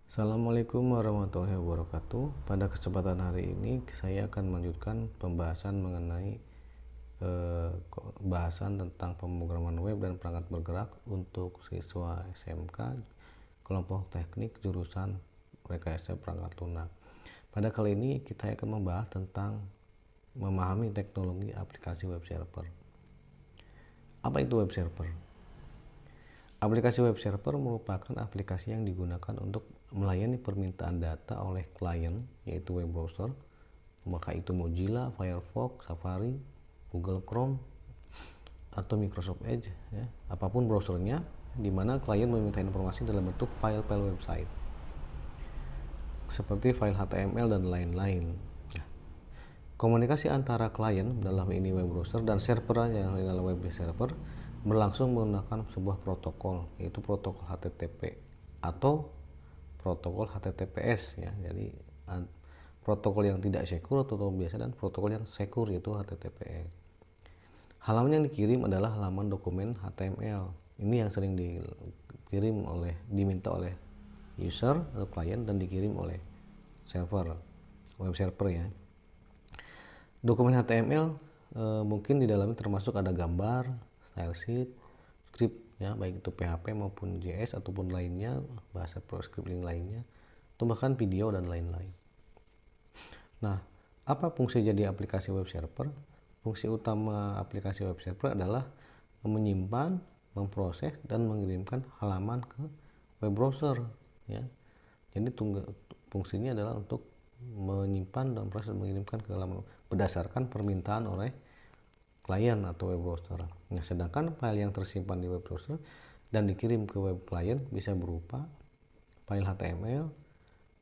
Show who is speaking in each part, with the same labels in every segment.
Speaker 1: Assalamualaikum warahmatullahi wabarakatuh. Pada kesempatan hari ini saya akan melanjutkan pembahasan mengenai bahasan tentang pemrograman web dan perangkat bergerak untuk siswa SMK kelompok teknik jurusan rekayasa perangkat lunak. Pada kali ini kita akan membahas tentang memahami teknologi aplikasi web server. Apa itu web server? Aplikasi web server merupakan aplikasi yang digunakan untuk melayani permintaan data oleh klien, yaitu web browser, maka itu Mozilla, Firefox, Safari, Google Chrome, atau Microsoft Edge, ya, apapun browsernya, di mana klien meminta informasi dalam bentuk file-file website, seperti file HTML dan lain-lain. Komunikasi antara klien dalam ini web browser dan server yang dalam web server berlangsung menggunakan sebuah protokol, yaitu protokol HTTP atau protokol HTTPS, ya. Jadi protokol yang tidak secure atau biasa dan protokol yang secure yaitu HTTPS. Halaman yang dikirim adalah halaman dokumen HTML. Ini yang sering diminta oleh user atau klien dan dikirim oleh server, web server, ya. Dokumen HTML mungkin di dalamnya termasuk ada gambar, style sheet, script, ya, baik itu PHP maupun JS ataupun lainnya, bahasa proscripting lainnya, atau bahkan video dan lain-lain. Nah, apa fungsi jadi aplikasi web server? Fungsi utama aplikasi web server adalah menyimpan, memproses, dan mengirimkan halaman ke web browser, ya. Jadi fungsinya adalah untuk menyimpan dan proses mengirimkan ke halaman berdasarkan permintaan oleh klien atau web browser. Nah, sedangkan file yang tersimpan di web browser dan dikirim ke web klien bisa berupa file HTML,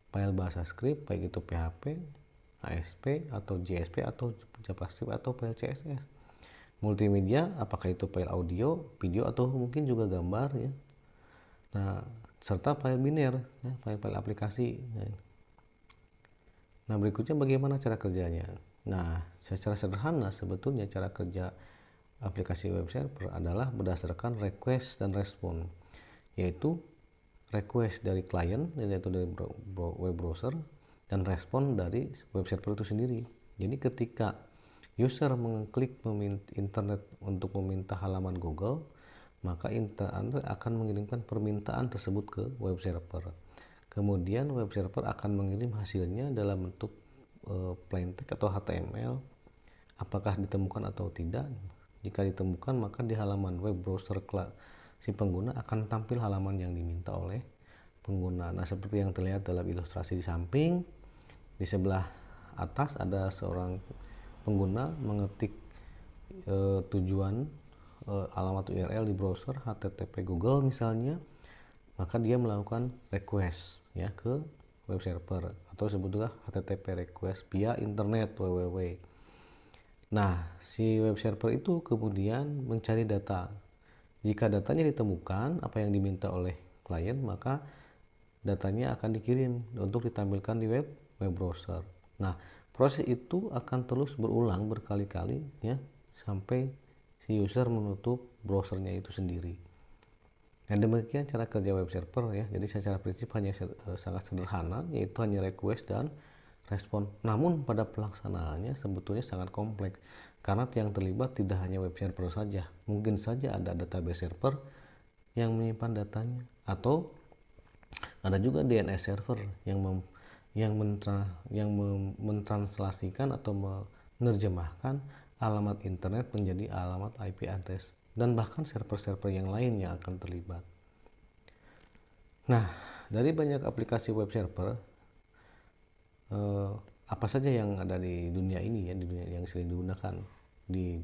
Speaker 1: file bahasa script baik itu PHP, ASP atau JSP atau JavaScript atau file CSS. Multimedia, apakah itu file audio, video atau mungkin juga gambar, ya. Nah, serta file biner, ya, file-file aplikasi. Nah, berikutnya bagaimana cara kerjanya? Nah, secara sederhana sebetulnya cara kerja aplikasi web server adalah berdasarkan request dan respon, yaitu request dari klien, yaitu dari web browser, dan respon dari web server itu sendiri. Jadi ketika user mengklik internet untuk meminta halaman Google, maka internet akan mengirimkan permintaan tersebut ke web server. Kemudian web server akan mengirim hasilnya dalam bentuk plain text atau HTML, apakah ditemukan atau tidak. Jika ditemukan, maka di halaman web browser si pengguna akan tampil halaman yang diminta oleh pengguna. Nah, seperti yang terlihat dalam ilustrasi di samping, di sebelah atas ada seorang pengguna mengetik tujuan alamat URL di browser HTTP Google misalnya, maka dia melakukan request, ya, ke web server atau sebutlah HTTP request via internet www. Nah, si web server itu kemudian mencari data. Jika datanya ditemukan apa yang diminta oleh klien, maka datanya akan dikirim untuk ditampilkan di web browser. Nah, proses itu akan terus berulang berkali-kali, ya, sampai si user menutup browsernya itu sendiri. Nah, demikian cara kerja web server, ya. Jadi secara prinsip hanya sangat sederhana, yaitu hanya request dan respon. Namun pada pelaksanaannya sebetulnya sangat kompleks karena yang terlibat tidak hanya web server saja. Mungkin saja ada database server yang menyimpan datanya, atau ada juga DNS server yang mentranslasikan atau menerjemahkan alamat internet menjadi alamat IP address, dan bahkan server-server yang lain yang akan terlibat. Nah, dari banyak aplikasi web server, apa saja yang ada di dunia ini, ya, di dunia yang sering digunakan di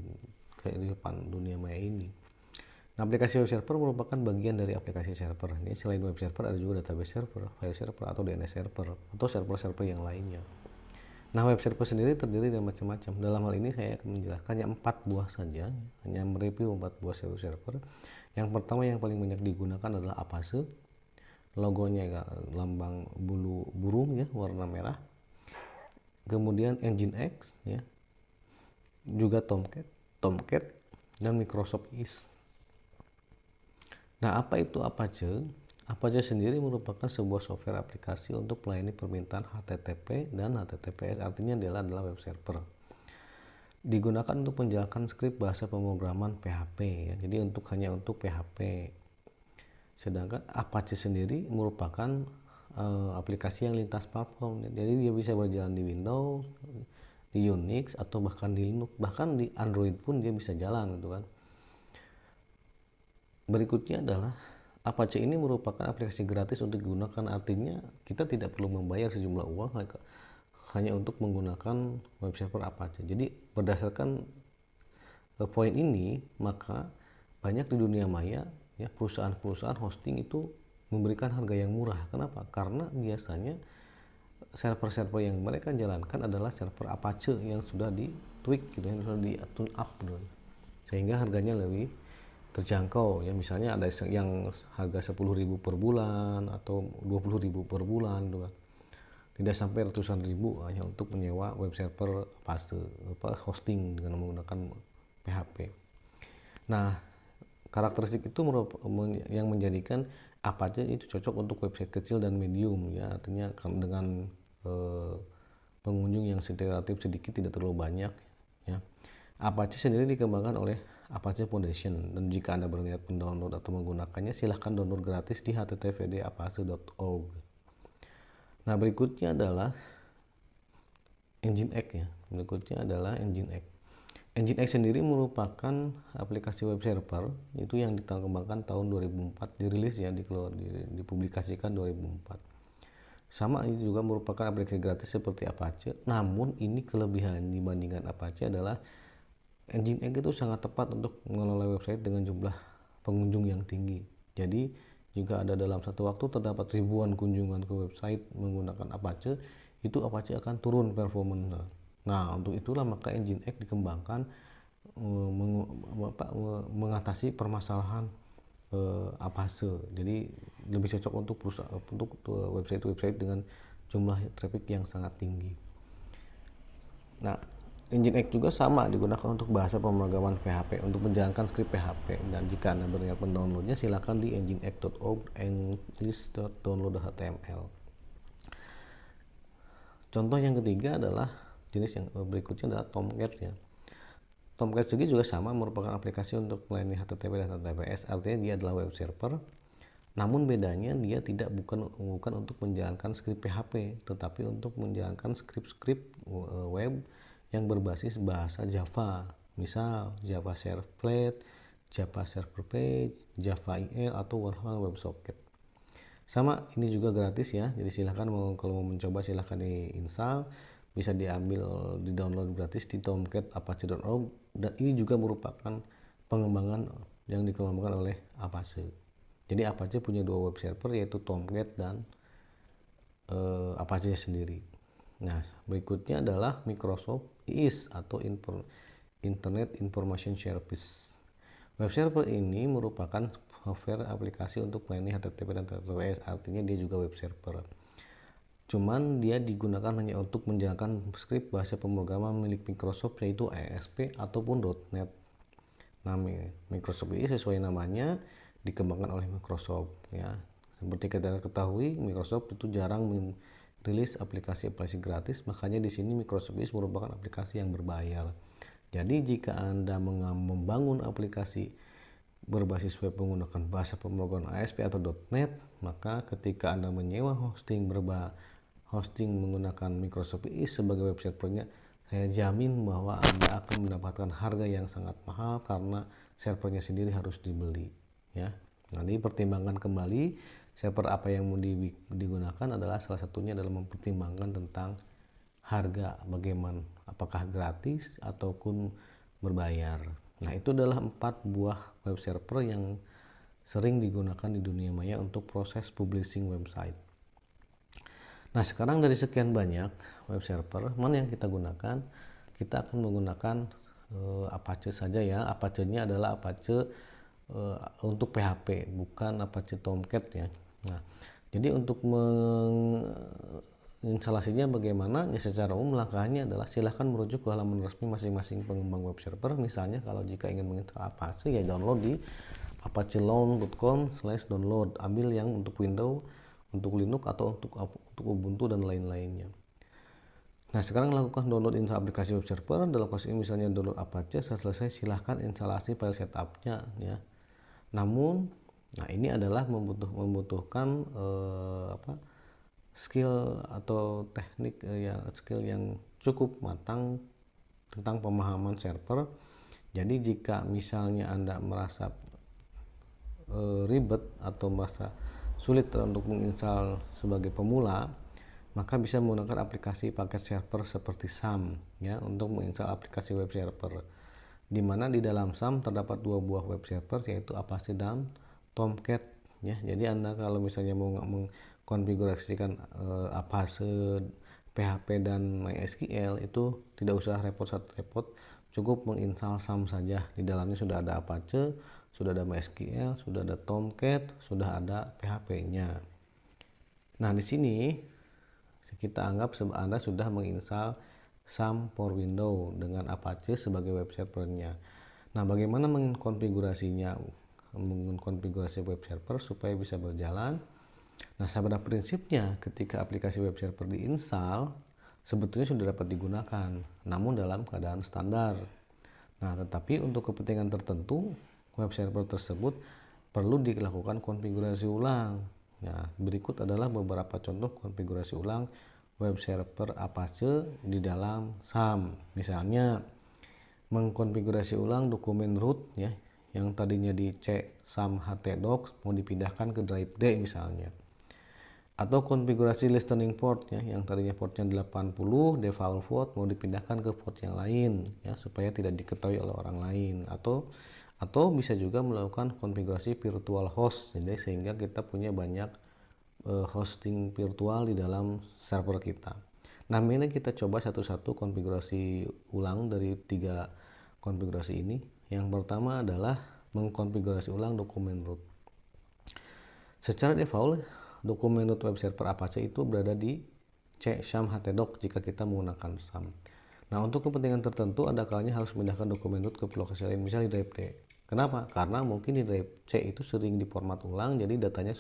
Speaker 1: kehidupan dunia maya ini. Nah, aplikasi web server merupakan bagian dari aplikasi server. Ini selain web server ada juga database server, file server atau DNS server atau server-server yang lainnya. Nah, web server sendiri terdiri dari macam-macam. Dalam hal ini saya akan menjelaskannya 4 buah saja, hanya mereview 4 buah server. Yang pertama yang paling banyak digunakan adalah Apache. Logonya lambang bulu burung, ya, warna merah. Kemudian Nginx, ya. Juga Tomcat dan Microsoft Is. Nah, apa itu Apache? Apache sendiri merupakan sebuah software aplikasi untuk melayani permintaan HTTP dan HTTPS, artinya adalah web server. Digunakan untuk menjalankan skrip bahasa pemrograman PHP ya. Jadi hanya untuk PHP. Sedangkan Apache sendiri merupakan aplikasi yang lintas platform. Jadi dia bisa berjalan di Windows, di Unix, atau bahkan di Linux, bahkan di Android pun dia bisa jalan gitu kan. Berikutnya adalah Apache ini merupakan aplikasi gratis untuk digunakan, artinya kita tidak perlu membayar sejumlah uang hanya untuk menggunakan web server Apache. Jadi berdasarkan poin ini, maka banyak di dunia maya ya perusahaan-perusahaan hosting itu memberikan harga yang murah. Kenapa? Karena biasanya server-server yang mereka jalankan adalah server Apache yang sudah di tweak gitu, yang sudah di tune up gitu. Sehingga harganya lebih terjangkau ya, misalnya ada yang harga 10.000 per bulan atau 20.000 per bulan gitu kan. Tidak sampai ratusan ribu hanya untuk menyewa web server hosting dengan menggunakan PHP. Nah, karakteristik itu yang menjadikan Apache itu cocok untuk website kecil dan medium ya, artinya dengan pengunjung yang relatif sedikit, tidak terlalu banyak ya. Apache sendiri dikembangkan oleh Apache Foundation, dan jika Anda berniat mendownload atau menggunakannya, silahkan download gratis di httpd.apache.org. Nah, berikutnya adalah Nginx ya. Berikutnya adalah Nginx. Nginx sendiri merupakan aplikasi web server itu yang dikembangkan tahun 2004, dirilis ya, dipublikasikan 2004. Sama, ini juga merupakan aplikasi gratis seperti Apache, namun ini kelebihan dibandingkan Apache adalah Nginx itu sangat tepat untuk mengelola website dengan jumlah pengunjung yang tinggi. Jadi jika ada dalam satu waktu terdapat ribuan kunjungan ke website menggunakan Apache, itu Apache akan turun performanya. Nah, untuk itulah maka Nginx dikembangkan mengatasi permasalahan Apache. Jadi lebih cocok untuk website-website dengan jumlah traffic yang sangat tinggi. Nah, Nginx juga sama digunakan untuk bahasa pemrograman PHP untuk menjalankan skrip PHP, dan jika Anda berniat mendownloadnya silakan di nginx.org english.download.html. Contoh yang ketiga adalah jenis yang berikutnya adalah Tomcat ya. Tomcat sendiri juga sama merupakan aplikasi untuk melayani HTTP dan HTTPS, artinya dia adalah web server. Namun bedanya dia bukan untuk menjalankan skrip PHP, tetapi untuk menjalankan skrip-skrip web yang berbasis bahasa Java, misal Java Servlet, Java Server Page, Java EL, atau Wolfram WebSocket. Sama, ini juga gratis ya, jadi silahkan kalau mau mencoba silahkan diinstal, bisa di download gratis di tomcat.apache.org, dan ini juga merupakan pengembangan yang dikembangkan oleh Apache. Jadi Apache punya dua web server, yaitu Tomcat dan Apache sendiri. Nah, berikutnya adalah Microsoft IIS atau Internet Information Service. Web server ini merupakan software aplikasi untuk melayani HTTP dan HTTPS, artinya dia juga web server. Cuman dia digunakan hanya untuk menjalankan skrip bahasa pemrograman milik Microsoft, yaitu ASP ataupun .NET. Nah, Microsoft ini sesuai namanya dikembangkan oleh Microsoft ya. Seperti kita ketahui, Microsoft itu jarang merilis aplikasi-aplikasi gratis, makanya di sini Microsoft ini merupakan aplikasi yang berbayar. Jadi jika Anda membangun aplikasi berbasis web menggunakan bahasa pemrograman ASP atau .NET, maka ketika Anda menyewa hosting menggunakan Microsoft ini sebagai web servernya, saya jamin bahwa Anda akan mendapatkan harga yang sangat mahal karena servernya sendiri harus dibeli ya. Nanti pertimbangkan kembali server apa yang mau digunakan, adalah salah satunya adalah mempertimbangkan tentang harga, bagaimana, apakah gratis ataupun berbayar. Nah, itu adalah 4 buah web server yang sering digunakan di dunia maya untuk proses publishing website. Nah, sekarang dari sekian banyak web server, mana yang kita gunakan? Kita akan menggunakan Apache saja ya. Apache-nya adalah Apache untuk PHP, bukan Apache Tomcat ya. Nah, jadi untuk instalasinya bagaimana? Ya secara umum langkahnya adalah silahkan merujuk ke halaman resmi masing-masing pengembang web server. Misalnya kalau jika ingin menginstal Apache ya download di apacheloan.com/download. Ambil yang untuk Windows, untuk Linux atau untuk Ubuntu dan lain-lainnya. Nah sekarang lakukan download install aplikasi web server. Dalam kasus ini misalnya download Apache. Setelah selesai silahkan instalasi file setupnya ya. Namun nah ini adalah membutuhkan skill atau teknik skill yang cukup matang tentang pemahaman server. Jadi jika misalnya Anda merasa ribet atau merasa sulit untuk menginstal sebagai pemula, maka bisa menggunakan aplikasi paket server seperti SAM ya untuk menginstal aplikasi web server, di mana di dalam SAM terdapat dua buah web server yaitu Apache dan Tomcat ya. Jadi Anda kalau misalnya mau mengkonfigurasikan Apache, PHP dan MySQL itu tidak usah repot-repot, cukup menginstal SAM saja. Di dalamnya sudah ada Apache, sudah ada MySQL, sudah ada Tomcat, sudah ada PHP-nya. Nah, di sini kita anggap Anda sudah menginstal SAM for Windows dengan Apache sebagai web servernya. Nah, bagaimana mengkonfigurasinya? Mengkonfigurasi web server supaya bisa berjalan. Nah, pada prinsipnya ketika aplikasi web server diinstal sebetulnya sudah dapat digunakan, namun dalam keadaan standar. Nah, tetapi untuk kepentingan tertentu web server tersebut perlu dilakukan konfigurasi ulang. Nah, berikut adalah beberapa contoh konfigurasi ulang web server Apache di dalam SAM. Misalnya mengkonfigurasi ulang dokumen root ya, yang tadinya di C SAM htdocs mau dipindahkan ke drive D misalnya. Atau konfigurasi listening port ya, yang tadinya portnya 80 default port mau dipindahkan ke port yang lain ya supaya tidak diketahui oleh orang lain. Atau bisa juga melakukan konfigurasi virtual host, jadi sehingga kita punya banyak hosting virtual di dalam server kita. Nah, ini kita coba satu-satu konfigurasi ulang dari 3 konfigurasi ini. Yang pertama adalah mengkonfigurasi ulang dokumen root. Secara default dokumen root web server Apache itu berada di C SAM htdocs jika kita menggunakan SAM. Nah, untuk kepentingan tertentu ada kalanya harus memindahkan dokumen root ke lokasi lain, misalnya di drive D. Kenapa? Karena mungkin di drive C itu sering diformat ulang, jadi datanya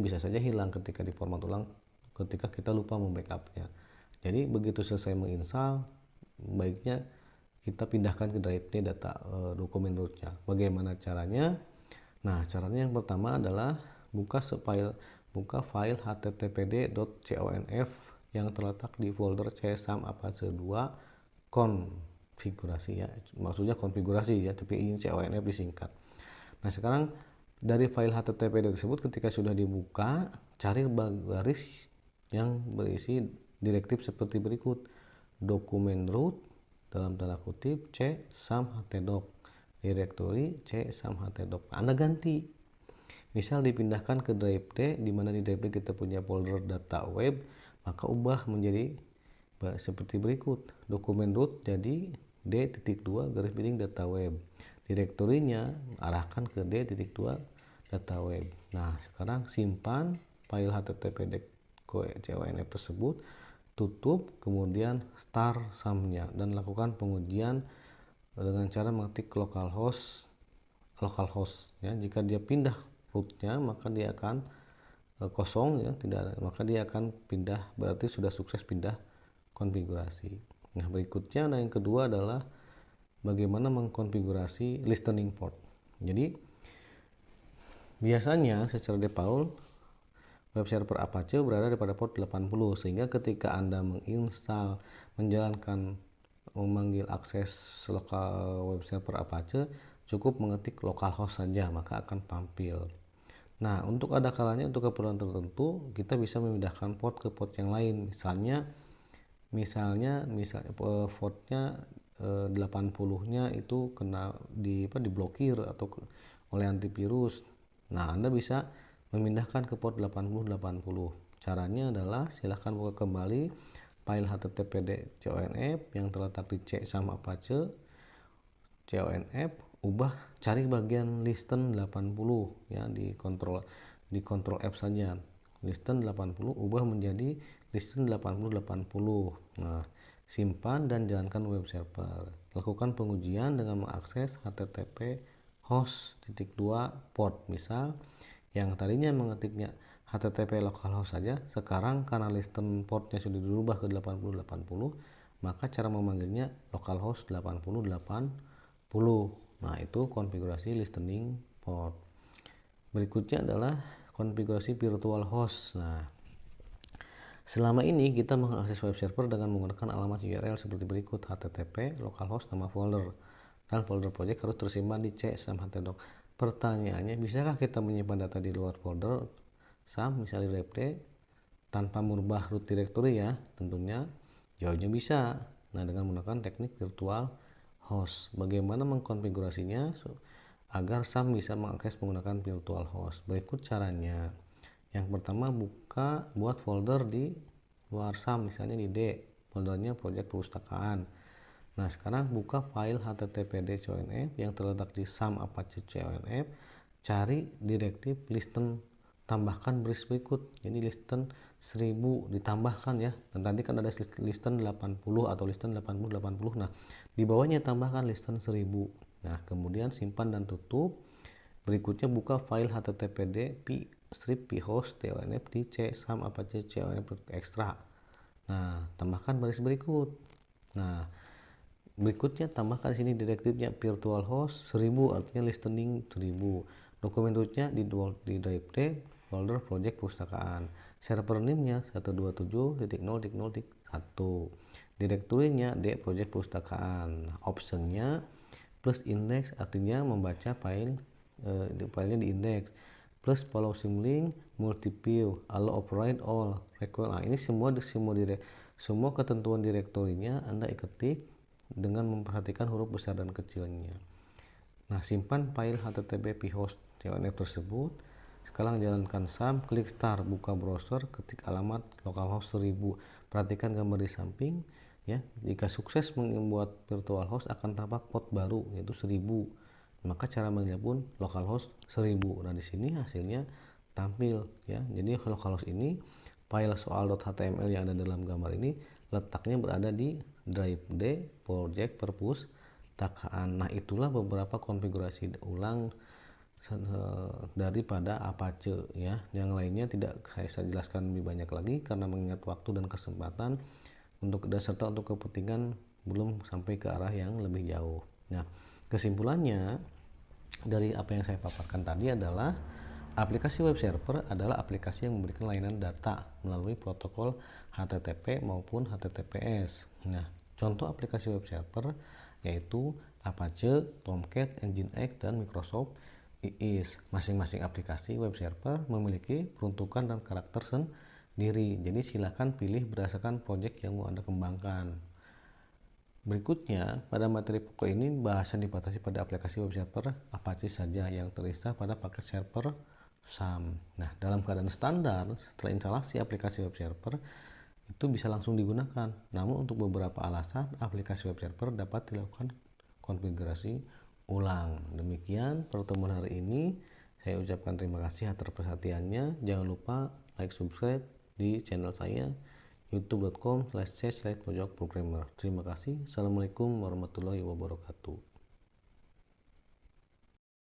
Speaker 1: bisa saja hilang ketika diformat ulang ketika kita lupa membackupnya. Jadi begitu selesai menginstal, baiknya kita pindahkan ke drive D data dokumen rootnya. Bagaimana caranya? Nah, caranya yang pertama adalah buka file httpd.conf yang terletak di folder C SAM Apache 2 konfigurasi ya. Maksudnya konfigurasi ya, tapi ini conf disingkat. Nah, sekarang dari file httpd tersebut ketika sudah dibuka, cari baris yang berisi direktif seperti berikut: dokumen root dalam tanda kutip C SAM htdocs, direktori C SAM htdocs. Anda ganti, misal dipindahkan ke drive D, di mana di drive D kita punya folder data web, maka ubah menjadi seperti berikut: dokumen root jadi D.2 garis miring data web, direktorinya arahkan ke D.2 data web. Nah, sekarang simpan file httpd conf tersebut, tutup, kemudian start SAM-nya dan lakukan pengujian dengan cara mengetik localhost ya. Jika dia pindah rootnya maka dia akan kosong ya, tidak, maka dia akan pindah, berarti sudah sukses pindah konfigurasi. Nah, berikutnya yang kedua adalah bagaimana mengkonfigurasi listening port. Jadi biasanya secara default web server Apache berada pada port 80, sehingga ketika Anda menginstal, memanggil akses lokal web server Apache, cukup mengetik localhost saja maka akan tampil. Nah, untuk ada kalanya untuk keperluan tertentu kita bisa memindahkan port ke port yang lain. Misalnya portnya 80-nya itu kena diblokir atau oleh antivirus. Nah, Anda bisa memindahkan ke port 80. Caranya adalah silahkan buka kembali file httpd conf yang terletak di C SAM Apache conf, cari bagian listen 80 ya, di control F saja. listen 80 ubah menjadi listen 8080. Nah, simpan dan jalankan web server. Lakukan pengujian dengan mengakses HTTP host.2 port. Misal yang tadinya mengetiknya HTTP localhost saja, sekarang karena listen portnya sudah dirubah ke 8080, maka cara memanggilnya localhost 8080. Nah, itu konfigurasi listening port. Berikutnya adalah konfigurasi virtual host. Nah, selama ini kita mengakses web server dengan menggunakan alamat URL seperti berikut: http localhost nama folder, dan folder project harus tersimpan di C SAM htdoc. Pertanyaannya, bisakah kita menyimpan data di luar folder SAM, misalnya drive tanpa merubah root directory? Ya, tentunya jawabnya bisa. Nah, dengan menggunakan teknik virtual host. Bagaimana mengkonfigurasinya agar SAM bisa mengakses menggunakan virtual host? Berikut caranya. Yang pertama, buat folder di luar SAM, misalnya di D, foldernya project perpustakaan. Nah, sekarang buka file httpd conf yang terletak di SAM Apache conf, cari direktif listen, tambahkan baris berikut. Jadi listen 1000 ditambahkan ya. Dan tadi kan ada listen 80 atau listen 8080. Nah, di bawahnya tambahkan listen 1000. Nah, kemudian simpan dan tutup. Berikutnya buka file httpd p-host conf di C SAM Apache conf extra. Nah, tambahkan baris berikut. Nah, berikutnya tambahkan sini direktifnya virtual host 1000, artinya listening 1000. Dokumen rootnya di drive D, folder project perpustakaan. Server name-nya 127.0.0.1. Direktorinya D project perpustakaan. Optionnya plus index, artinya membaca filenya di index. Plus follow symlink, multi-view, allow override all, require. Nah, ini semua ketentuan direktorinya Anda ketik dengan memperhatikan huruf besar dan kecilnya. Nah, simpan file http host conf tersebut. Sekarang jalankan SAM, klik start, buka browser, ketik alamat localhost 1000. Perhatikan gambar di samping ya. Jika sukses membuat virtual host, akan tampak port baru yaitu 1000. Maka cara manggilnya pun localhost 1000. Nah, di sini hasilnya tampil ya. Jadi localhost ini, file soal.html yang ada dalam gambar ini letaknya berada di drive D project perpustakaan. Nah, itulah beberapa konfigurasi ulang daripada Apache ya. Yang lainnya tidak saya jelaskan lebih banyak lagi karena mengingat waktu dan kesempatan dan serta untuk kepentingan belum sampai ke arah yang lebih jauh. Nah, kesimpulannya dari apa yang saya paparkan tadi adalah aplikasi web server adalah aplikasi yang memberikan layanan data melalui protokol HTTP maupun HTTPS. Nah, contoh aplikasi web server yaitu Apache, Tomcat, Nginx, dan Microsoft IIS. Masing-masing aplikasi web server memiliki peruntukan dan karakter sendiri. Jadi silakan pilih berdasarkan project yang mau Anda kembangkan. Berikutnya, pada materi pokok ini bahasan dibatasi pada aplikasi web server Apache saja yang terinstall pada paket server SAM. Nah, dalam keadaan standar, setelah instalasi aplikasi web server itu bisa langsung digunakan. Namun untuk beberapa alasan, aplikasi web server dapat dilakukan konfigurasi ulang. Demikian pertemuan hari ini. Saya ucapkan terima kasih atas perhatiannya. Jangan lupa like, subscribe di channel saya youtube.com/pojokprogrammer. Terima kasih. Assalamualaikum warahmatullahi wabarakatuh.